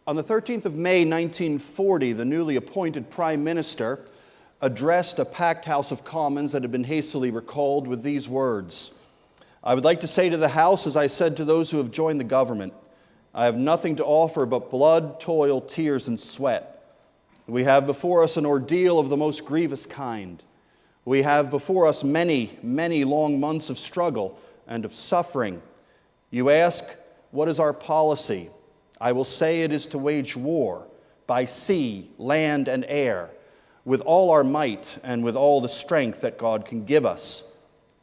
On the 13th of May, 1940, the newly appointed Prime Minister addressed a packed House of Commons that had been hastily recalled with these words: "I would like to say to the House, as I said to those who have joined the government, I have nothing to offer but blood, toil, tears, and sweat. We have before us an ordeal of the most grievous kind. We have before us many, many long months of struggle and of suffering. You ask, what is our policy? I will say it is to wage war by sea, land, and air, with all our might and with all the strength that God can give us,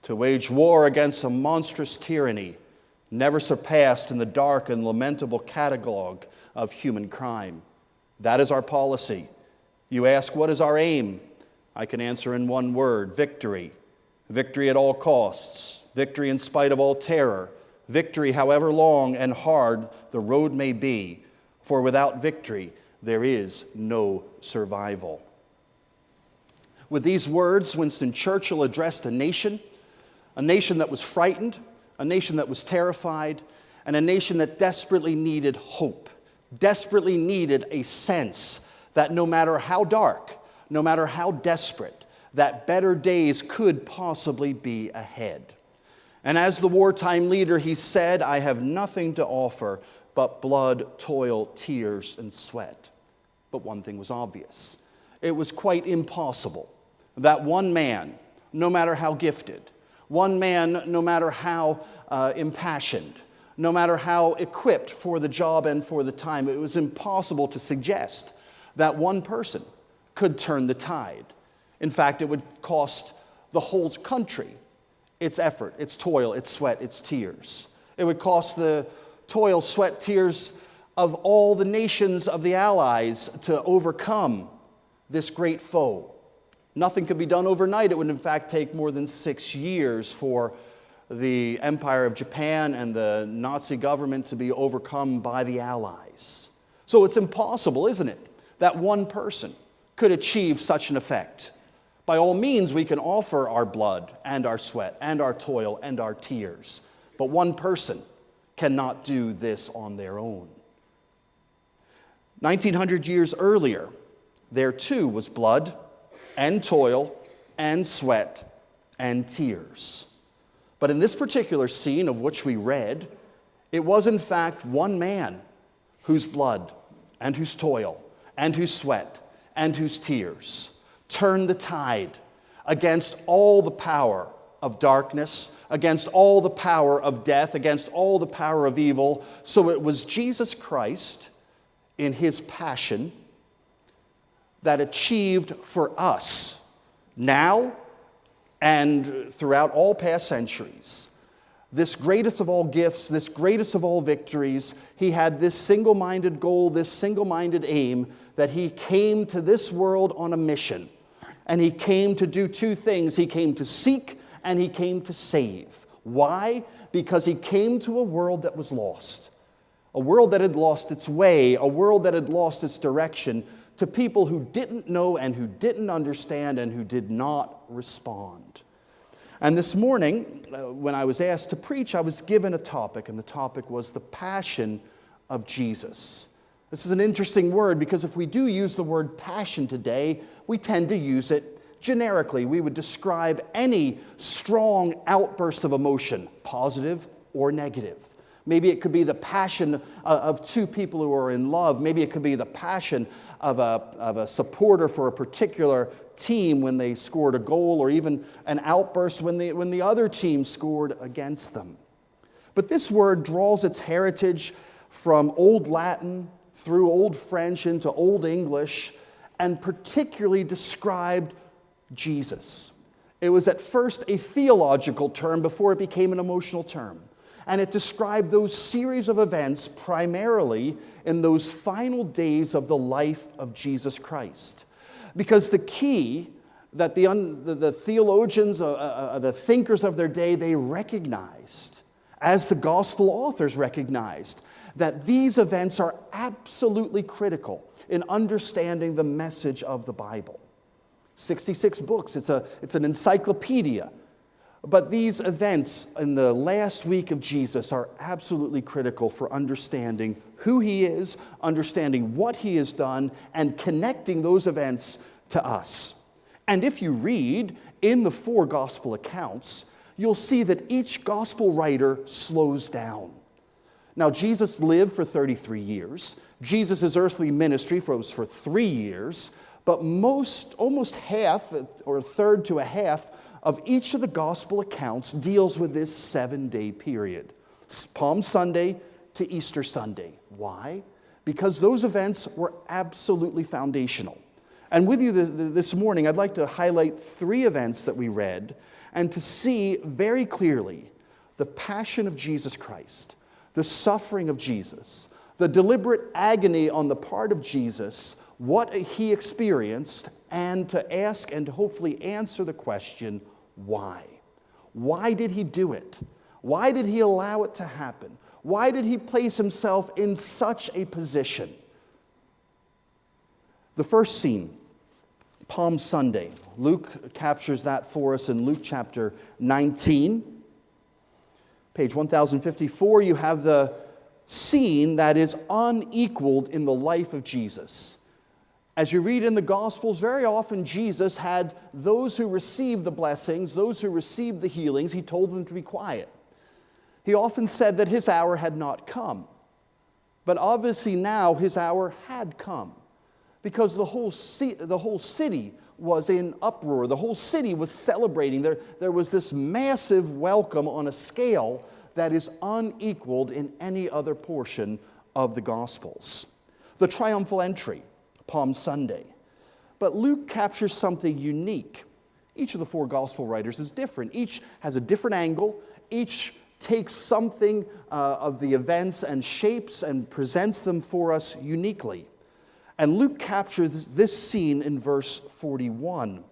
to wage war against a monstrous tyranny never surpassed in the dark and lamentable catalogue of human crime. That is our policy. You ask, what is our aim? I can answer in one word: victory. Victory at all costs. Victory in spite of all terror. Victory, however long and hard the road may be, for without victory there is no survival." With these words, Winston Churchill addressed a nation that was frightened, a nation that was terrified, and a nation that desperately needed hope, desperately needed a sense that no matter how dark, no matter how desperate, that better days could possibly be ahead. And as the wartime leader, he said, "I have nothing to offer but blood, toil, tears, and sweat." But one thing was obvious. It was quite impossible that one man, no matter how gifted, one man, no matter how impassioned, no matter how equipped for the job and for the time, it was impossible to suggest that one person could turn the tide. In fact, it would cost the whole country its effort, its toil, its sweat, its tears. It would cost the toil, sweat, tears of all the nations of the Allies to overcome this great foe. Nothing could be done overnight. It would in fact take more than 6 years for the Empire of Japan and the Nazi government to be overcome by the Allies. So it's impossible, isn't it, that one person could achieve such an effect. By all means, we can offer our blood and our sweat and our toil and our tears, but one person cannot do this on their own. 1900 years earlier, there too was blood and toil and sweat and tears. But in this particular scene of which we read, it was in fact one man whose blood and whose toil and whose sweat and whose tears turned the tide against all the power of darkness, against all the power of death, against all the power of evil. So it was Jesus Christ in his passion that achieved for us now and throughout all past centuries this greatest of all gifts, this greatest of all victories. He had this single-minded goal, this single-minded aim, that he came to this world on a mission. And he came to do two things. He came to seek and he came to save. Why? Because he came to a world that was lost. A world that had lost its way, a world that had lost its direction, to people who didn't know and who didn't understand and who did not respond. And this morning, when I was asked to preach, I was given a topic, and the topic was the passion of Jesus. This is an interesting word because if we do use the word passion today, we tend to use it generically. We would describe any strong outburst of emotion, positive or negative. Maybe it could be the passion of two people who are in love. Maybe it could be the passion of a supporter for a particular team when they scored a goal, or even an outburst when the other team scored against them. But this word draws its heritage from Old Latin through Old French into Old English, and particularly described Jesus. It was at first a theological term before it became an emotional term. And it described those series of events primarily in those final days of the life of Jesus Christ. Because the key that the theologians, the thinkers of their day, they recognized, as the gospel authors recognized, that these events are absolutely critical in understanding the message of the Bible. 66 books, it's an encyclopedia But these events in the last week of Jesus are absolutely critical for understanding who he is, understanding what he has done, and connecting those events to us. And if you read in the 4 gospel accounts, you'll see that each gospel writer slows down. Now, Jesus lived for 33 years. Jesus' earthly ministry was for 3 years, but almost half, or a third to a half, of each of the gospel accounts deals with this 7-day period. Palm Sunday to Easter Sunday. Why? Because those events were absolutely foundational. And with you this morning, I'd like to highlight 3 events that we read and to see very clearly the passion of Jesus Christ, the suffering of Jesus, the deliberate agony on the part of Jesus, what he experienced, and to ask and hopefully answer the question, why? Why did he do it? Why did he allow it to happen? Why did he place himself in such a position? The first scene, Palm Sunday. Luke captures that for us in Luke chapter 19. Page 1054, you have the scene that is unequaled in the life of Jesus. As you read in the Gospels, very often Jesus had those who received the blessings, those who received the healings, he told them to be quiet. He often said that his hour had not come. But obviously now his hour had come, because the whole city was in uproar. The whole city was celebrating. There was this massive welcome on a scale that is unequaled in any other portion of the Gospels. The triumphal entry, Palm Sunday. But Luke captures something unique. Each of the 4 gospel writers is different. Each has a different angle. Each takes something of the events and shapes and presents them for us uniquely. And Luke captures this scene in verse 41.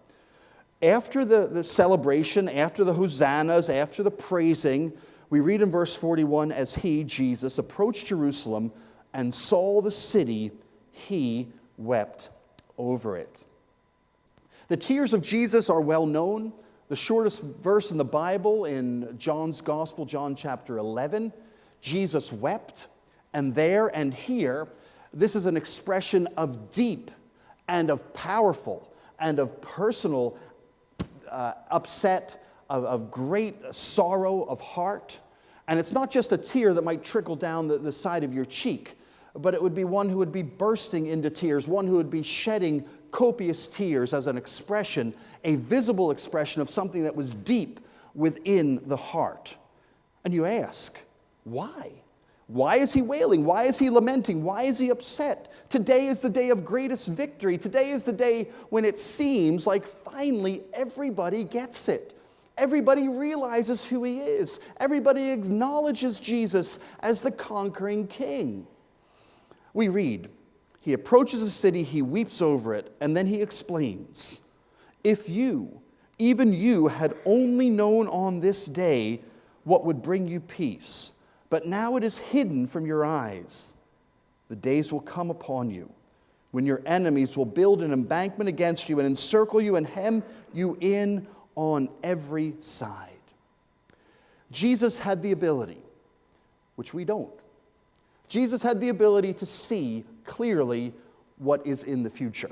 After the celebration, after the hosannas, after the praising, we read in verse 41, as he, Jesus, approached Jerusalem and saw the city, he wept over it. The tears of Jesus are well known. The shortest verse in the Bible, in John's Gospel, John chapter 11, Jesus wept. And there and here, this is an expression of deep and of powerful and of personal upset, of great sorrow of heart. And it's not just a tear that might trickle down the side of your cheek, but it would be one who would be bursting into tears, one who would be shedding copious tears as an expression, a visible expression of something that was deep within the heart. And you ask, why? Why is he wailing? Why is he lamenting? Why is he upset? Today is the day of greatest victory. Today is the day when it seems like finally everybody gets it. Everybody realizes who he is. Everybody acknowledges Jesus as the conquering king. We read, he approaches the city, he weeps over it, and then he explains, if you, even you, had only known on this day what would bring you peace, but now it is hidden from your eyes. The days will come upon you when your enemies will build an embankment against you and encircle you and hem you in on every side. Jesus had the ability, which we don't. Jesus had the ability to see clearly what is in the future.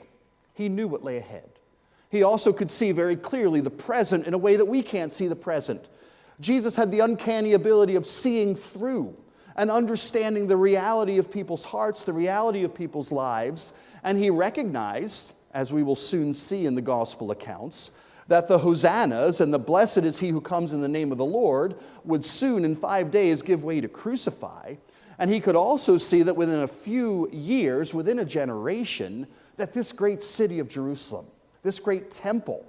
He knew what lay ahead. He also could see very clearly the present in a way that we can't see the present. Jesus had the uncanny ability of seeing through and understanding the reality of people's hearts, the reality of people's lives, and he recognized, as we will soon see in the gospel accounts, that the hosannas and the blessed is he who comes in the name of the Lord would soon in 5 days give way to crucify. And he could also see that within a few years, within a generation, that this great city of Jerusalem, this great temple,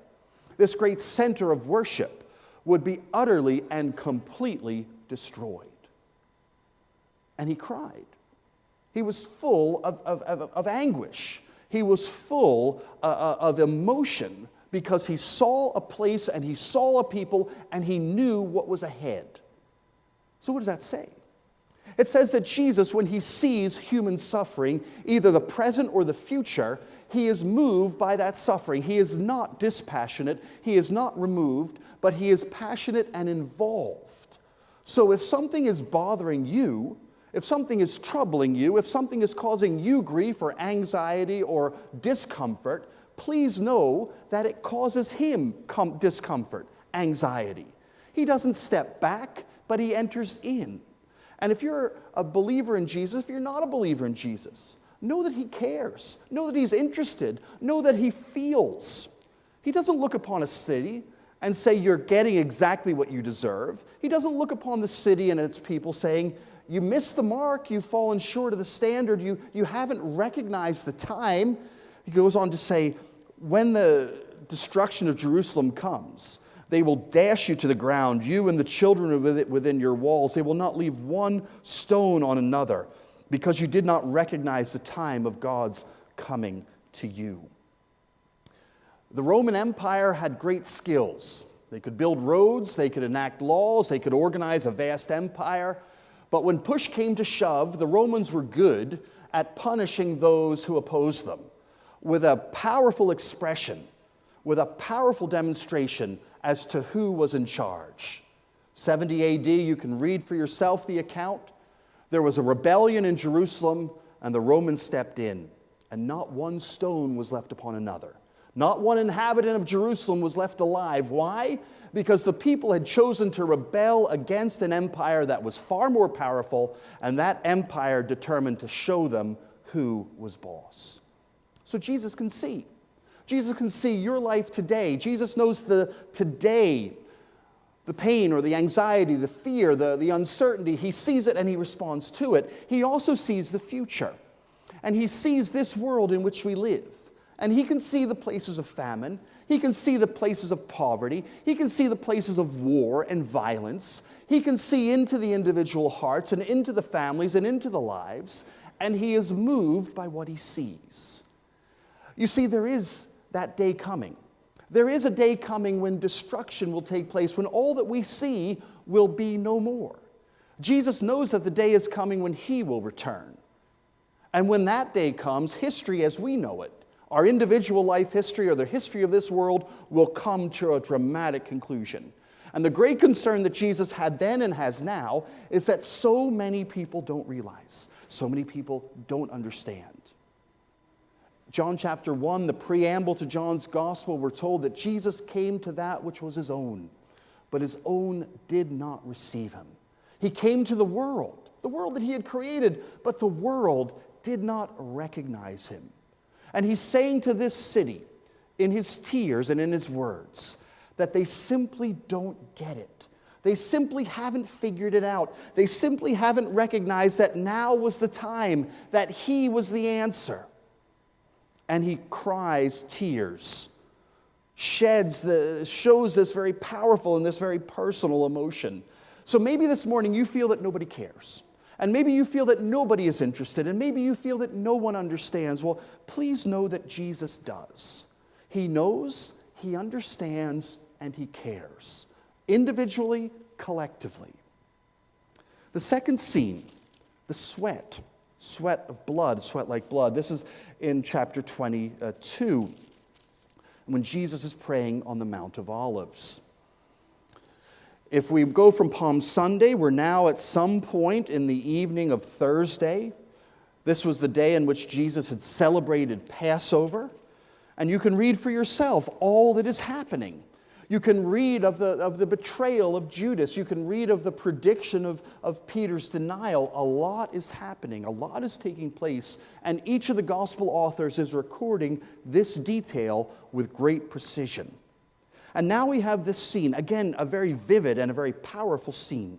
this great center of worship would be utterly and completely destroyed. And he cried. He was full of anguish. He was full of emotion because he saw a place and he saw a people and he knew what was ahead. So what does that say? It says that Jesus, when he sees human suffering, either the present or the future, he is moved by that suffering. He is not dispassionate, he is not removed, but he is passionate and involved. So if something is bothering you, if something is troubling you, if something is causing you grief or anxiety or discomfort, please know that it causes him discomfort, anxiety. He doesn't step back, but he enters in. And if you're a believer in Jesus, if you're not a believer in Jesus, know that he cares. Know that he's interested. Know that he feels. He doesn't look upon a city and say you're getting exactly what you deserve. He doesn't look upon the city and its people saying, you missed the mark, you've fallen short of the standard, you haven't recognized the time. He goes on to say, when the destruction of Jerusalem comes, they will dash you to the ground, you and the children within your walls. They will not leave one stone on another, because you did not recognize the time of God's coming to you. The Roman Empire had great skills. They could build roads, they could enact laws, they could organize a vast empire. But when push came to shove, the Romans were good at punishing those who opposed them with a powerful expression, with a powerful demonstration as to who was in charge. 70 AD, you can read for yourself the account. There was a rebellion in Jerusalem, and the Romans stepped in, and not one stone was left upon another. Not one inhabitant of Jerusalem was left alive. Why? Because the people had chosen to rebel against an empire that was far more powerful, and that empire determined to show them who was boss. So Jesus can see. Jesus can see your life today. Jesus knows the today, the pain or the anxiety, the fear, the uncertainty. He sees it and he responds to it. He also sees the future. And he sees this world in which we live. And he can see the places of famine. He can see the places of poverty. He can see the places of war and violence. He can see into the individual hearts and into the families and into the lives. And he is moved by what he sees. You see, there is that day coming. There is a day coming when destruction will take place, when all that we see will be no more. Jesus knows that the day is coming when he will return. And when that day comes, history as we know it, our individual life history or the history of this world, will come to a dramatic conclusion. And the great concern that Jesus had then and has now is that so many people don't realize, so many people don't understand. John chapter 1, the preamble to John's gospel, we're told that Jesus came to that which was his own, but his own did not receive him. He came to the world that he had created, but the world did not recognize him. And he's saying to this city, in his tears and in his words, that they simply don't get it. They simply haven't figured it out. They simply haven't recognized that now was the time, that he was the answer. And he cries tears, shows this very powerful and this very personal emotion. So maybe this morning you feel that nobody cares. And maybe you feel that nobody is interested. And maybe you feel that no one understands. Well, please know that Jesus does. He knows, he understands, and he cares. Individually, collectively. The second scene, the sweat of blood, sweat like blood. This is in chapter 22, when Jesus is praying on the Mount of Olives. If we go from Palm Sunday, we're now at some point in the evening of Thursday. This was the day in which Jesus had celebrated Passover. And you can read for yourself all that is happening. You can read of the betrayal of Judas. You can read of the prediction of Peter's denial. A lot is happening. A lot is taking place. And each of the gospel authors is recording this detail with great precision. And now we have this scene, again, a very vivid and a very powerful scene.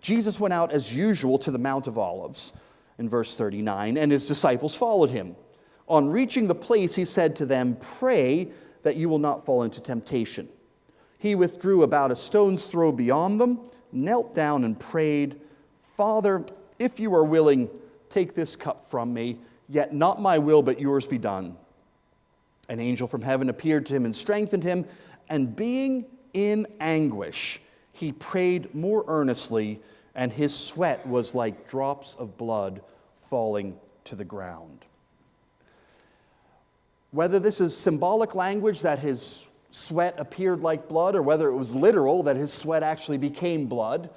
Jesus went out as usual to the Mount of Olives, in verse 39, and his disciples followed him. On reaching the place, he said to them, "Pray that you will not fall into temptation." He withdrew about a stone's throw beyond them, knelt down and prayed, "Father, if you are willing, take this cup from me, yet not my will but yours be done." An angel from heaven appeared to him and strengthened him, and being in anguish, he prayed more earnestly, and his sweat was like drops of blood falling to the ground. Whether this is symbolic language that his sweat appeared like blood, or whether it was literal that his sweat actually became blood,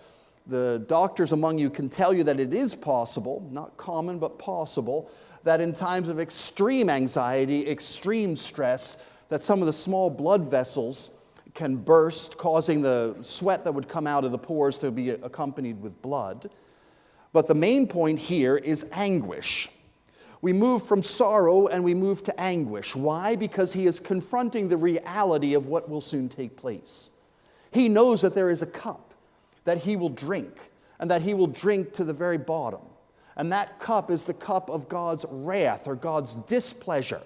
the doctors among you can tell you that it is possible, not common, but possible, that in times of extreme anxiety, extreme stress, that some of the small blood vessels can burst, causing the sweat that would come out of the pores to be accompanied with blood. But the main point here is anguish. We move from sorrow and we move to anguish. Why? Because he is confronting the reality of what will soon take place. He knows that there is a cup that he will drink, and that he will drink to the very bottom. And that cup is the cup of God's wrath or God's displeasure,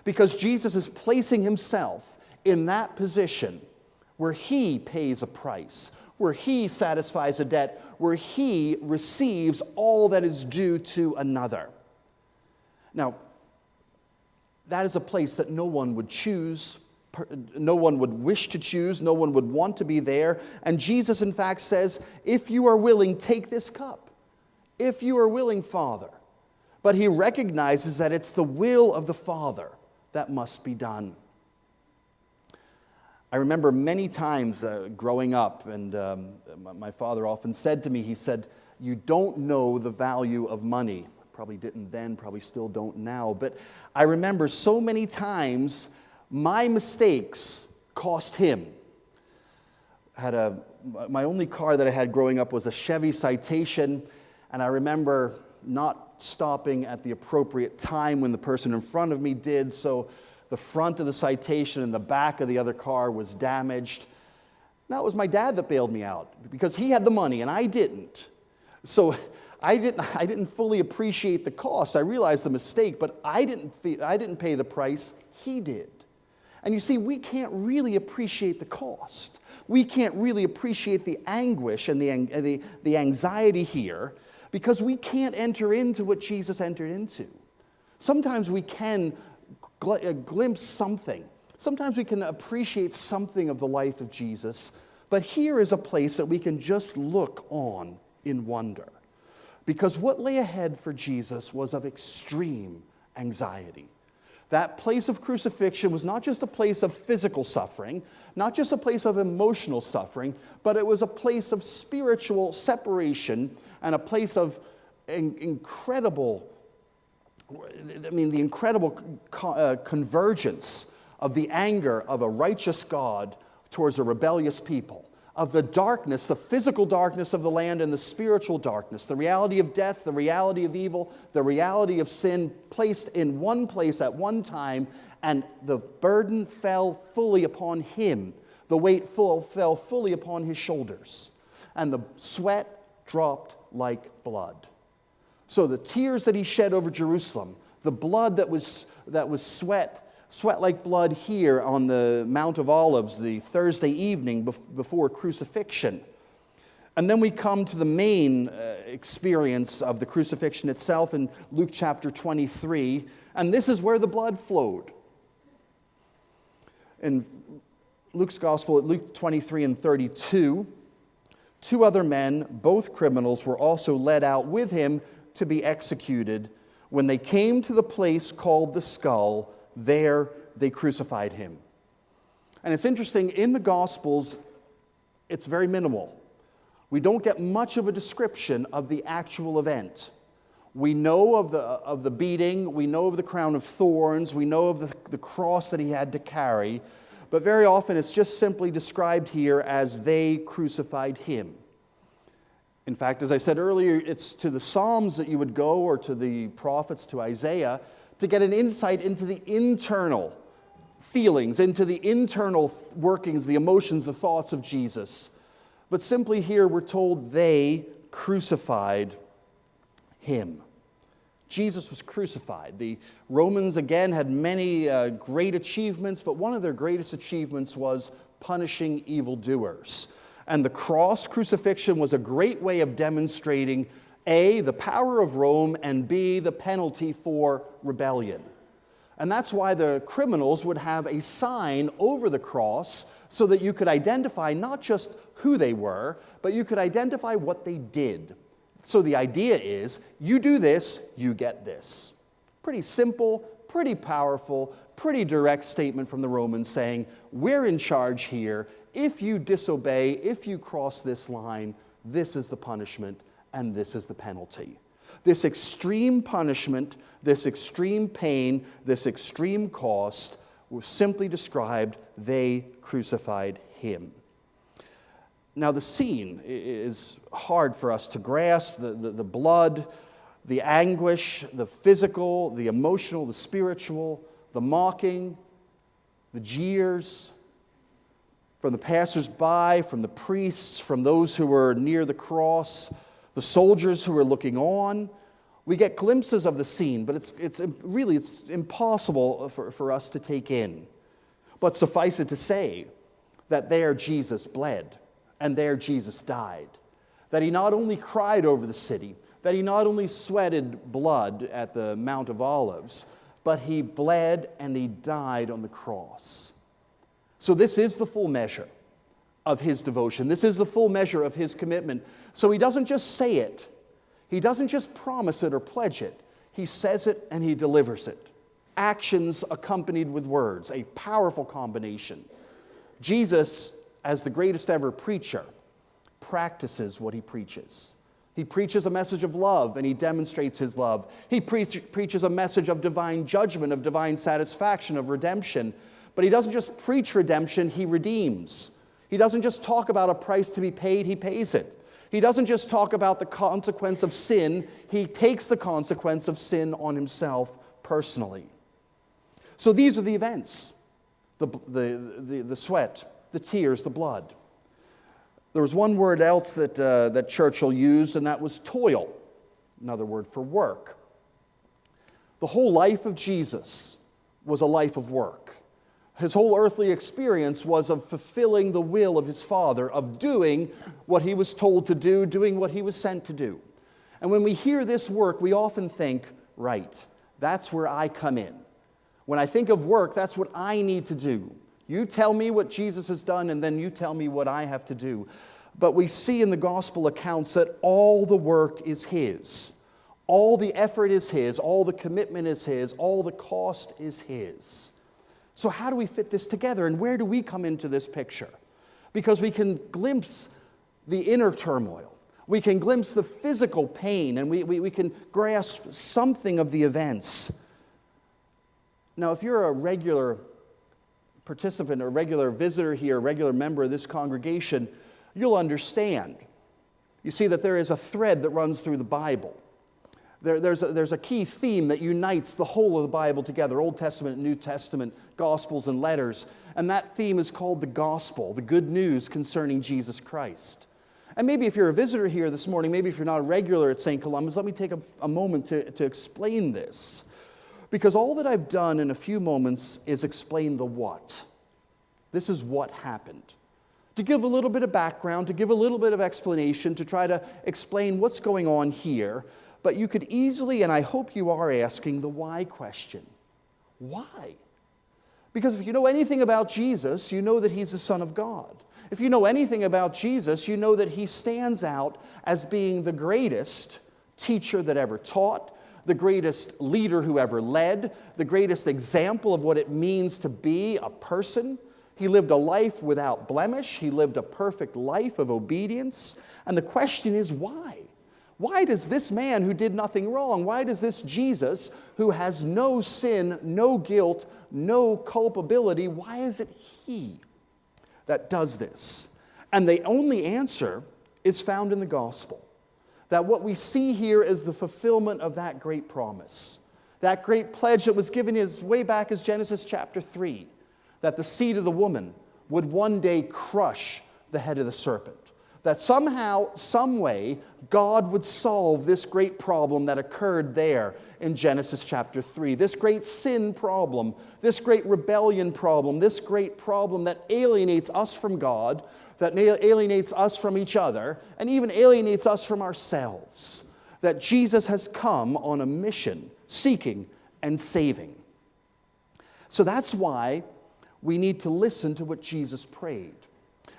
because Jesus is placing himself in that position where he pays a price, where he satisfies a debt, where he receives all that is due to another. Now, that is a place that no one would choose, no one would wish to choose, no one would want to be there. And Jesus, in fact, says, if you are willing, take this cup. If you are willing, Father. But he recognizes that it's the will of the Father that must be done. I remember many times growing up, and my father often said to me, he said, you don't know the value of money. Probably didn't then, probably still don't now. But I remember so many times my mistakes cost him. My only car that I had growing up was a Chevy Citation, and I remember not stopping at the appropriate time when the person in front of me did, so the front of the Citation and the back of the other car was damaged. Now, it was my dad that bailed me out because he had the money and I didn't. So I didn't fully appreciate the cost. I realized the mistake, but I didn't pay the price. He did. And you see, we can't really appreciate the cost. We can't really appreciate the anguish and the anxiety here because we can't enter into what Jesus entered into. Sometimes we can glimpse something. Sometimes we can appreciate something of the life of Jesus, but here is a place that we can just look on in wonder. Because what lay ahead for Jesus was of extreme anxiety. That place of crucifixion was not just a place of physical suffering, not just a place of emotional suffering, but it was a place of spiritual separation and a place of the incredible convergence of the anger of a righteous God towards a rebellious people, of the darkness, the physical darkness of the land and the spiritual darkness, the reality of death, the reality of evil, the reality of sin placed in one place at one time, and the burden fell fully upon him. The weight fell fully upon his shoulders, and the sweat dropped like blood. So the tears that he shed over Jerusalem, the blood that was sweat like blood here on the Mount of Olives the Thursday evening before crucifixion. And then we come to the main experience of the crucifixion itself in Luke chapter 23, and this is where the blood flowed. In Luke's Gospel, at Luke 23 and 32, two other men, both criminals, were also led out with him to be executed. When they came to the place called the Skull, there they crucified him. And it's interesting, in the Gospels, it's very minimal. We don't get much of a description of the actual event. We know of the beating, we know of the crown of thorns, we know of the cross that he had to carry, but very often it's just simply described here as they crucified him. In fact, as I said earlier, it's to the Psalms that you would go, or to the prophets, to Isaiah, to get an insight into the internal feelings, into the internal workings, the emotions, the thoughts of Jesus. But simply here we're told they crucified him. Jesus was crucified. The Romans, again, had many great achievements, but one of their greatest achievements was punishing evildoers. And the cross, crucifixion, was a great way of demonstrating A, the power of Rome, and B, the penalty for rebellion. And that's why the criminals would have a sign over the cross so that you could identify not just who they were, but you could identify what they did. So the idea is, you do this, you get this. Pretty simple, pretty powerful, pretty direct statement from the Romans saying, we're in charge here. If you disobey, if you cross this line, this is the punishment and this is the penalty. This extreme punishment, this extreme pain, this extreme cost was simply described, they crucified him. Now the scene is hard for us to grasp, the blood, the anguish, the physical, the emotional, the spiritual, the mocking, the jeers from the passers-by, from the priests, from those who were near the cross, the soldiers who were looking on. We get glimpses of the scene, but it's really impossible for us to take in. But suffice it to say that there Jesus bled, and there Jesus died. That he not only cried over the city, that he not only sweated blood at the Mount of Olives, but he bled and he died on the cross. So this is the full measure of his devotion. This is the full measure of his commitment. So he doesn't just say it. He doesn't just promise it or pledge it. He says it and he delivers it. Actions accompanied with words, a powerful combination. Jesus, as the greatest ever preacher, practices what he preaches. He preaches a message of love and he demonstrates his love. He preaches a message of divine judgment, of divine satisfaction, of redemption. But he doesn't just preach redemption, he redeems. He doesn't just talk about a price to be paid, he pays it. He doesn't just talk about the consequence of sin, he takes the consequence of sin on himself personally. So these are the events, the sweat, the tears, the blood. There was one word else that Churchill used, and that was toil, another word for work. The whole life of Jesus was a life of work. His whole earthly experience was of fulfilling the will of his Father, of doing what he was told to do, doing what he was sent to do. And when we hear this work, we often think, right, that's where I come in. When I think of work, that's what I need to do. You tell me what Jesus has done, and then you tell me what I have to do. But we see in the gospel accounts that all the work is his. All the effort is his. All the commitment is his. All the cost is his. So how do we fit this together, and where do we come into this picture? Because we can glimpse the inner turmoil. We can glimpse the physical pain, and we can grasp something of the events. Now, if you're a regular participant, a regular visitor here, a regular member of this congregation, you'll understand. You see that there is a thread that runs through the Bible. There's a key theme that unites the whole of the Bible together, Old Testament and New Testament, Gospels and letters. And that theme is called the gospel, the good news concerning Jesus Christ. And maybe if you're a visitor here this morning, maybe if you're not a regular at St. Columba's, let me take a moment to explain this. Because all that I've done in a few moments is explain the what. This is what happened. To give a little bit of background, to give a little bit of explanation, to try to explain what's going on here. But you could easily, and I hope you are asking, the why question. Why? Because if you know anything about Jesus, you know that he's the Son of God. If you know anything about Jesus, you know that he stands out as being the greatest teacher that ever taught, the greatest leader who ever led, the greatest example of what it means to be a person. He lived a life without blemish. He lived a perfect life of obedience. And the question is, why? Why does this man who did nothing wrong, why does this Jesus who has no sin, no guilt, no culpability, why is it he that does this? And the only answer is found in the gospel. That what we see here is the fulfillment of that great promise. That great pledge that was given as way back as Genesis chapter 3. That the seed of the woman would one day crush the head of the serpent. That somehow, some way, God would solve this great problem that occurred there in Genesis chapter 3. This great sin problem, this great rebellion problem, this great problem that alienates us from God, that alienates us from each other, and even alienates us from ourselves. That Jesus has come on a mission, seeking and saving. So that's why we need to listen to what Jesus prayed.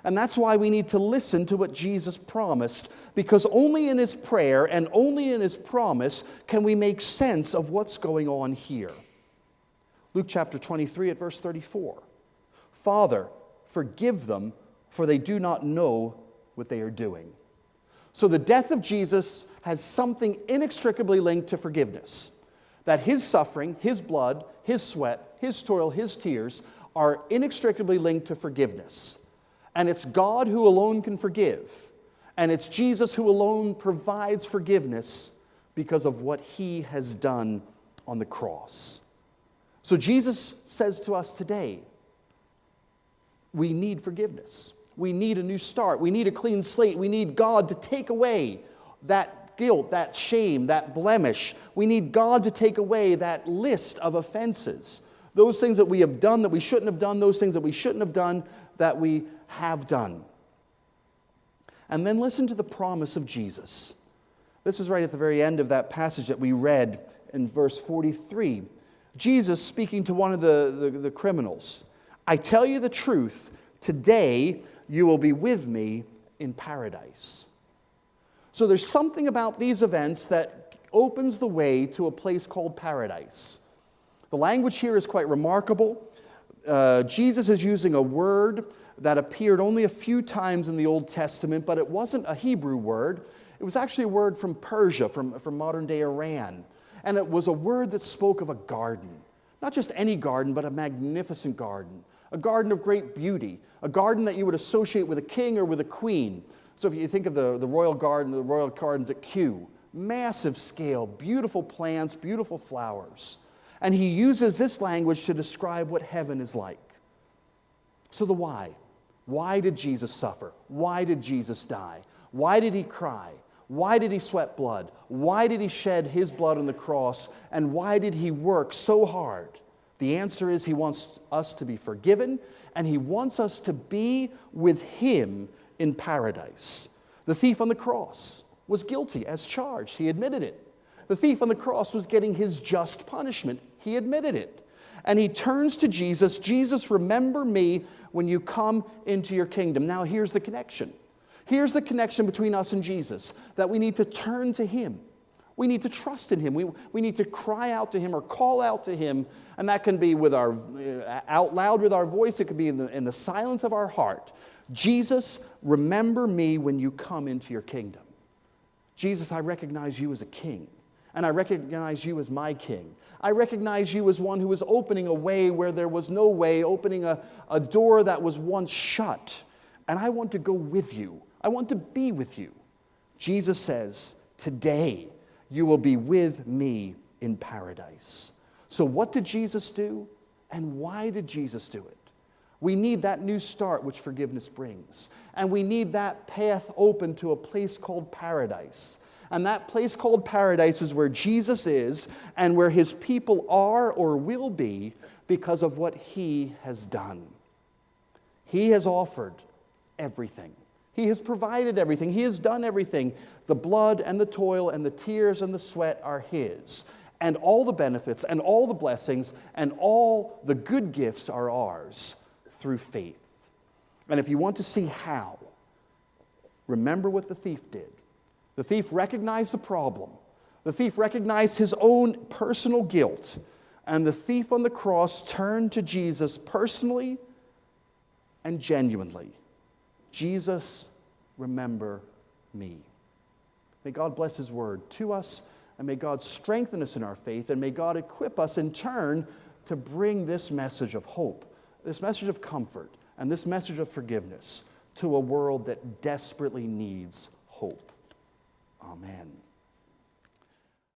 And that's why we need to listen to what Jesus promised, because only in his prayer and only in his promise can we make sense of what's going on here. Luke chapter 23 at verse 34. Father, forgive them, for they do not know what they are doing. So the death of Jesus has something inextricably linked to forgiveness. That his suffering, his blood, his sweat, his toil, his tears are inextricably linked to forgiveness. And it's God who alone can forgive. And it's Jesus who alone provides forgiveness because of what he has done on the cross. So Jesus says to us today, we need forgiveness. We need a new start. We need a clean slate. We need God to take away that guilt, that shame, that blemish. We need God to take away that list of offenses. Those things that we have done that we shouldn't have done, those things that we shouldn't have done that we have done. And then listen to the promise of Jesus. This is right at the very end of that passage that we read in verse 43. Jesus speaking to one of the criminals. I tell you the truth, today you will be with me in paradise. So there's something about these events that opens the way to a place called paradise. The language here is quite remarkable. Jesus is using a word that appeared only a few times in the Old Testament, but it wasn't a Hebrew word. It was actually a word from Persia, from modern-day Iran. And it was a word that spoke of a garden. Not just any garden, but a magnificent garden. A garden of great beauty. A garden that you would associate with a king or with a queen. So if you think of the royal garden, the royal gardens at Kew, massive scale, beautiful plants, beautiful flowers. And he uses this language to describe what heaven is like. So the why. Why did Jesus suffer? Why did Jesus die? Why did he cry? Why did he sweat blood? Why did he shed his blood on the cross? And why did he work so hard? The answer is he wants us to be forgiven, and he wants us to be with him in paradise. The thief on the cross was guilty as charged. He admitted it. The thief on the cross was getting his just punishment. He admitted it. And he turns to Jesus. Jesus, remember me when you come into your kingdom. Now here's the connection. Here's the connection between us and Jesus, that we need to turn to him. We need to trust in him. We need to cry out to him or call out to him, and that can be with our out loud with our voice. It could be in the silence of our heart. Jesus, remember me when you come into your kingdom. Jesus, I recognize you as a king, and I recognize you as my king. I recognize you as one who is opening a way where there was no way, opening a door that was once shut. And I want to go with you. I want to be with you. Jesus says, today you will be with me in paradise. So what did Jesus do? And why did Jesus do it? We need that new start which forgiveness brings. And we need that path open to a place called paradise. And that place called paradise is where Jesus is and where his people are or will be because of what he has done. He has offered everything. He has provided everything. He has done everything. The blood and the toil and the tears and the sweat are his. And all the benefits and all the blessings and all the good gifts are ours through faith. And if you want to see how, remember what the thief did. The thief recognized the problem. The thief recognized his own personal guilt. And the thief on the cross turned to Jesus personally and genuinely. Jesus, remember me. May God bless his word to us, and may God strengthen us in our faith, and may God equip us in turn to bring this message of hope, this message of comfort, and this message of forgiveness to a world that desperately needs hope. Amen.